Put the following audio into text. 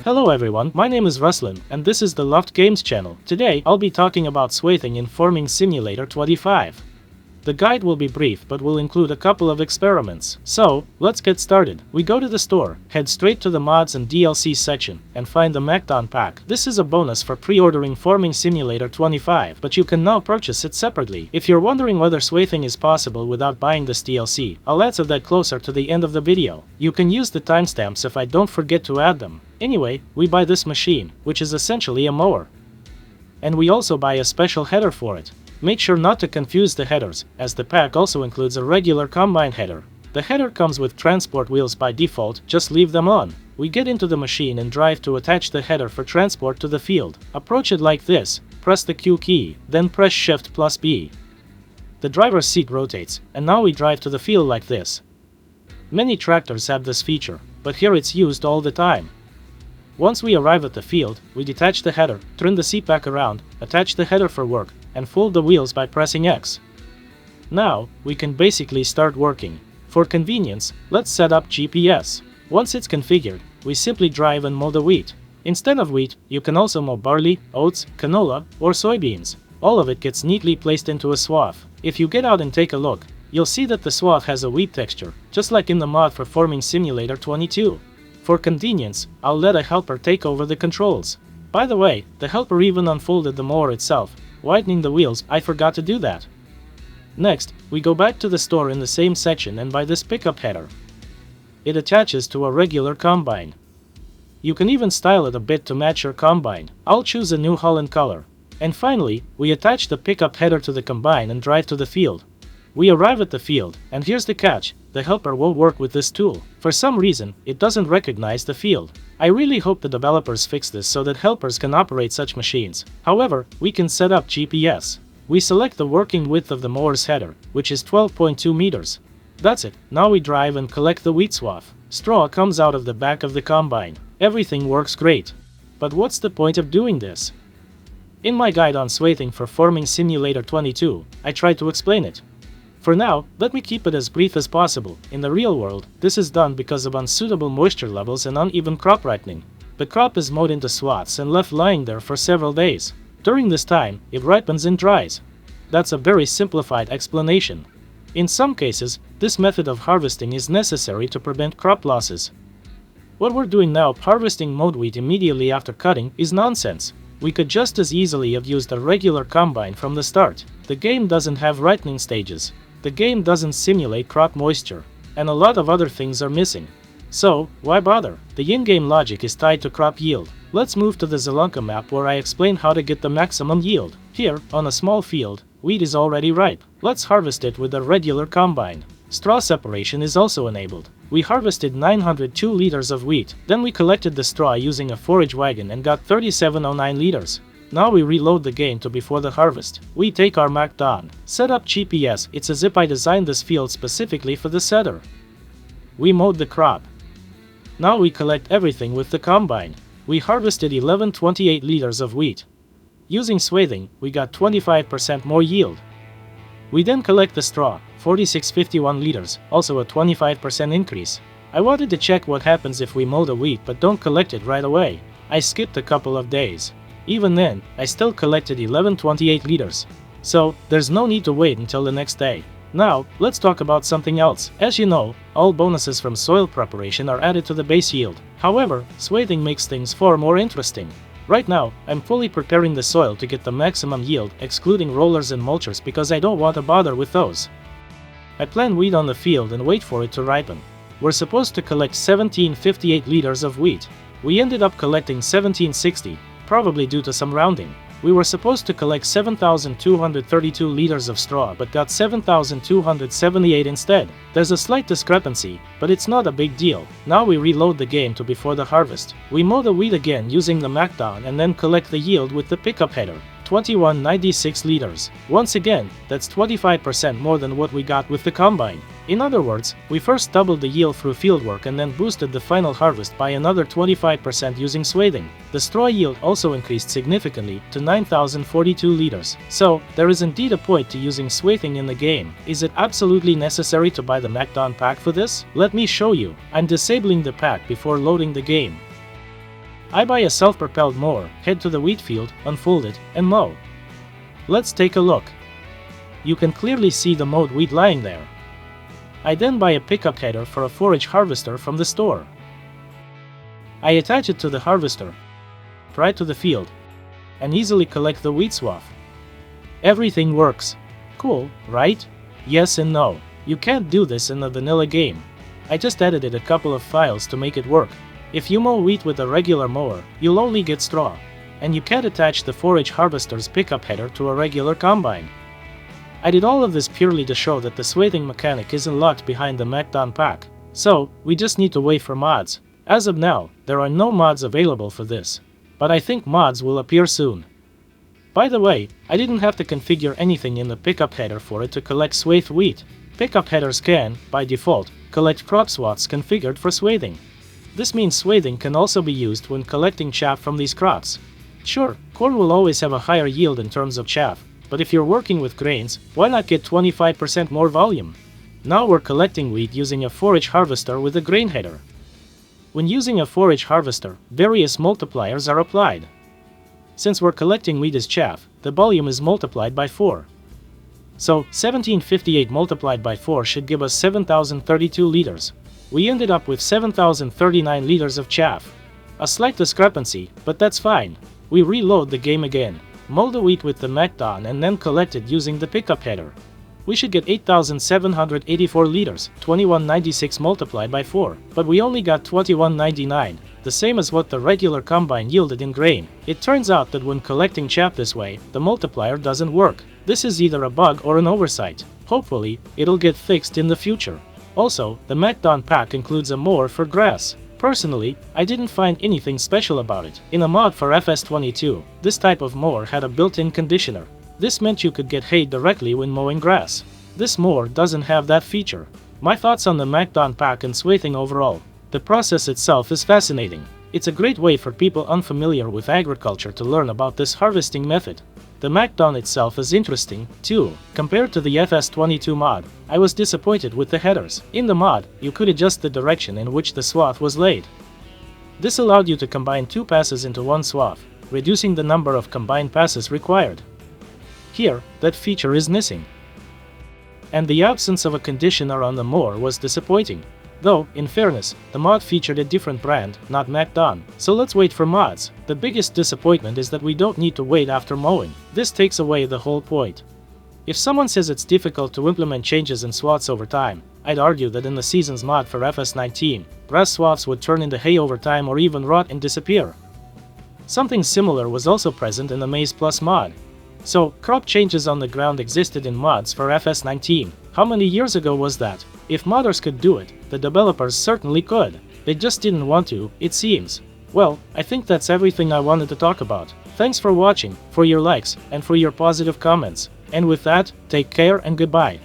Hello everyone, my name is Ruslan, and this is the Loved Games channel. Today, I'll be talking about swathing in Farming Simulator 25. The guide will be brief but will include a couple of experiments. So, let's get started. We go to the store, head straight to the mods and DLC section, and find the MacDon pack. This is a bonus for pre-ordering Farming Simulator 25, but you can now purchase it separately. If you're wondering whether swathing is possible without buying this DLC, I'll answer that closer to the end of the video. You can use the timestamps if I don't forget to add them. Anyway, we buy this machine, which is essentially a mower. And we also buy a special header for it. Make sure not to confuse the headers, as the pack also includes a regular combine header. The header comes with transport wheels by default, just leave them on. We get into the machine and drive to attach the header for transport to the field. Approach it like this, press the Q key, then press Shift plus B. The driver's seat rotates, and now we drive to the field like this. Many tractors have this feature, but here it's used all the time. Once we arrive at the field, we detach the header, turn the seat back around, attach the header for work, and fold the wheels by pressing X. Now, we can basically start working. For convenience, let's set up GPS. Once it's configured, we simply drive and mow the wheat. Instead of wheat, you can also mow barley, oats, canola, or soybeans. All of it gets neatly placed into a swath. If you get out and take a look, you'll see that the swath has a wheat texture, just like in the mod for Farming Simulator 22. For convenience, I'll let a helper take over the controls. By the way, the helper even unfolded the mower itself, whitening the wheels. I forgot to do that. Next, we go back to the store in the same section and buy this pickup header. It attaches to a regular combine. You can even style it a bit to match your combine. I'll choose a New Holland color. And finally, we attach the pickup header to the combine and drive to the field. We arrive at the field, and here's the catch, the helper won't work with this tool. For some reason, it doesn't recognize the field. I really hope the developers fix this so that helpers can operate such machines. However, we can set up GPS. We select the working width of the mower's header, which is 12.2 meters. That's it, now we drive and collect the wheat swath. Straw comes out of the back of the combine. Everything works great. But what's the point of doing this? In my guide on swathing for Farming Simulator 22, I tried to explain it. For now, let me keep it as brief as possible. In the real world, this is done because of unsuitable moisture levels and uneven crop ripening. The crop is mowed into swaths and left lying there for several days. During this time, it ripens and dries. That's a very simplified explanation. In some cases, this method of harvesting is necessary to prevent crop losses. What we're doing now, harvesting mowed wheat immediately after cutting, is nonsense. We could just as easily have used a regular combine from the start. The game doesn't have ripening stages. The game doesn't simulate crop moisture, and a lot of other things are missing. So, why bother? The in-game logic is tied to crop yield. Let's move to the Zelonka map where I explain how to get the maximum yield. Here, on a small field, wheat is already ripe. Let's harvest it with a regular combine. Straw separation is also enabled. We harvested 902 liters of wheat, then we collected the straw using a forage wagon and got 3709 liters. Now we reload the game to before the harvest. We take our MacDon, set up GPS. It's as if I designed this field specifically for the setter. We mowed the crop. Now we collect everything with the combine. We harvested 1128 liters of wheat. Using swathing, we got 25% more yield. We then collect the straw, 4651 liters, also a 25% increase. I wanted to check what happens if we mow the wheat but don't collect it right away. I skipped a couple of days. Even then, I still collected 1128 liters. So, there's no need to wait until the next day. Now, let's talk about something else. As you know, all bonuses from soil preparation are added to the base yield. However, swathing makes things far more interesting. Right now, I'm fully preparing the soil to get the maximum yield, excluding rollers and mulchers because I don't want to bother with those. I plant wheat on the field and wait for it to ripen. We're supposed to collect 1758 liters of wheat. We ended up collecting 1760. Probably due to some rounding. We were supposed to collect 7,232 liters of straw but got 7,278 instead. There's a slight discrepancy, but it's not a big deal. Now we reload the game to before the harvest. We mow the wheat again using the MacDon and then collect the yield with the pickup header. 2196 liters. Once again, that's 25% more than what we got with the combine. In other words, we first doubled the yield through fieldwork and then boosted the final harvest by another 25% using swathing. The straw yield also increased significantly to 9042 liters. So, there is indeed a point to using swathing in the game. Is it absolutely necessary to buy the MacDon pack for this? Let me show you. I'm disabling the pack before loading the game. I buy a self-propelled mower, head to the wheat field, unfold it, and mow. Let's take a look. You can clearly see the mowed wheat lying there. I then buy a pickup header for a forage harvester from the store. I attach it to the harvester, right to the field, and easily collect the wheat swath. Everything works. Cool, right? Yes and no. You can't do this in a vanilla game. I just edited a couple of files to make it work. If you mow wheat with a regular mower, you'll only get straw. And you can't attach the forage harvester's pickup header to a regular combine. I did all of this purely to show that the swathing mechanic isn't locked behind the MacDon pack. So, we just need to wait for mods. As of now, there are no mods available for this. But I think mods will appear soon. By the way, I didn't have to configure anything in the pickup header for it to collect swathed wheat. Pickup headers can, by default, collect crop swaths configured for swathing. This means swathing can also be used when collecting chaff from these crops. Sure, corn will always have a higher yield in terms of chaff, but if you're working with grains, why not get 25% more volume? Now we're collecting wheat using a forage harvester with a grain header. When using a forage harvester, various multipliers are applied. Since we're collecting wheat as chaff, the volume is multiplied by 4. So, 1758 multiplied by 4 should give us 7032 liters. We ended up with 7039 liters of chaff. A slight discrepancy, but that's fine. We reload the game again, mow the wheat with the MacDon and then collect it using the pickup header. We should get 8,784 liters, 2196 multiplied by 4, but we only got 2199, the same as what the regular combine yielded in grain. It turns out that when collecting chaff this way, the multiplier doesn't work. This is either a bug or an oversight. Hopefully, it'll get fixed in the future. Also, the MacDon pack includes a mower for grass. Personally, I didn't find anything special about it. In a mod for FS22, this type of mower had a built-in conditioner. This meant you could get hay directly when mowing grass. This mower doesn't have that feature. My thoughts on the MacDon pack and swathing overall. The process itself is fascinating. It's a great way for people unfamiliar with agriculture to learn about this harvesting method. The MacDon itself is interesting, too. Compared to the FS22 mod, I was disappointed with the headers. In the mod, you could adjust the direction in which the swath was laid. This allowed you to combine 2 passes into one swath, reducing the number of combined passes required. Here, that feature is missing. And the absence of a conditioner on the mower was disappointing. Though, in fairness, the mod featured a different brand, not MacDon, so let's wait for mods. The biggest disappointment is that we don't need to wait after mowing. This takes away the whole point. If someone says it's difficult to implement changes in swaths over time, I'd argue that in the season's mod for FS19, grass swaths would turn into hay over time or even rot and disappear. Something similar was also present in the Maize Plus mod. So, crop changes on the ground existed in mods for FS19. How many years ago was that? If modders could do it, the developers certainly could. They just didn't want to, it seems. Well, I think that's everything I wanted to talk about. Thanks for watching, for your likes, and for your positive comments. And with that, take care and goodbye.